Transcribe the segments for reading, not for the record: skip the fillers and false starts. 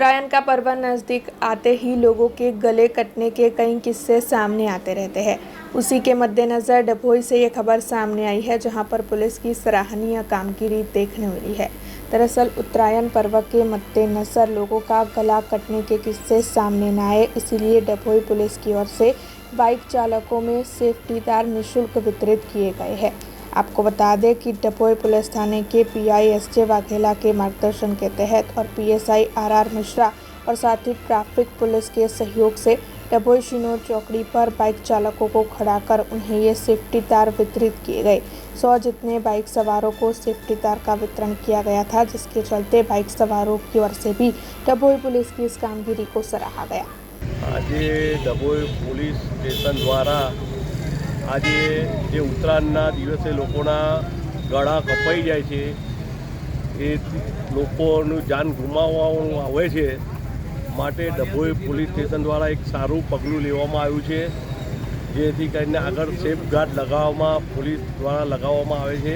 उत्तरायण का पर्व नज़दीक आते ही लोगों के गले कटने के कई किस्से सामने आते रहते हैं। उसी के मद्देनज़र डभोई से ये खबर सामने आई है, जहां पर पुलिस की सराहनीय कामगिरी देखने मिली है। दरअसल उत्तरायण पर्व के मद्देनज़र लोगों का गला कटने के किस्से सामने न आए, इसीलिए डभोई पुलिस की ओर से बाइक चालकों में सेफ्टी तार निःशुल्क वितरित किए गए हैं। आपको बता दें कि डभोई पुलिस थाने के पीआई एसजे वाघेला के मार्गदर्शन के तहत और पीएसआई आरआर मिश्रा और साथ ही ट्रैफिक पुलिस के सहयोग से डभोई शिनोर चौकड़ी पर बाइक चालकों को खड़ा कर उन्हें ये सेफ्टी तार वितरित किए गए। 100 जितने बाइक सवारों को सेफ्टी तार का वितरण किया गया था, जिसके चलते बाइक सवारों की ओर से भी डभोई पुलिस की इस कामगिरी को सराहा गया। आज डभोई पुलिस स्टेशन द्वारा आज जे ઉત્તરાયણના દિવસે લોકોના ગળા કપાઈ જાય છે, એ લોકોનું જાન ગુમાવવાનું આવે છે, માટે ડભોઈ પોલીસ સ્ટેશન દ્વારા એક સારું પગલું લેવામાં આવ્યું છે, જેથી કરીને આગળ સેફગાર્ડ લગાવવામાં પોલીસ દ્વારા લગાવવામાં આવે છે।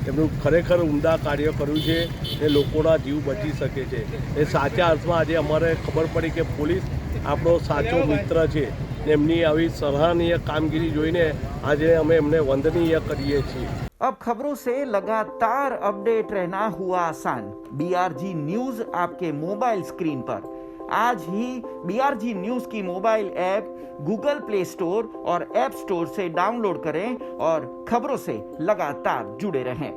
એમનું ખરેખર ઉમદા કાર્ય કર્યું છે એ લોકોના જીવ બચી શકે છે। એ સાચા અર્થમાં આજે અમારે ખબર પડી કે પોલીસ આપણો સાચો મિત્ર છે। એમની આવી સરાહનીય કામગીરી જોઈને આજે અમે એમને વંદનીય કરીએ છીએ। अब खबरों से लगातार अपडेट रहना हुआ आसान। बीआरजी न्यूज आपके मोबाइल स्क्रीन पर। आज ही बीआरजी न्यूज की mobile app Google play store और ऐप स्टोर से डाउनलोड करें और खबरों से लगातार जुड़े रहें।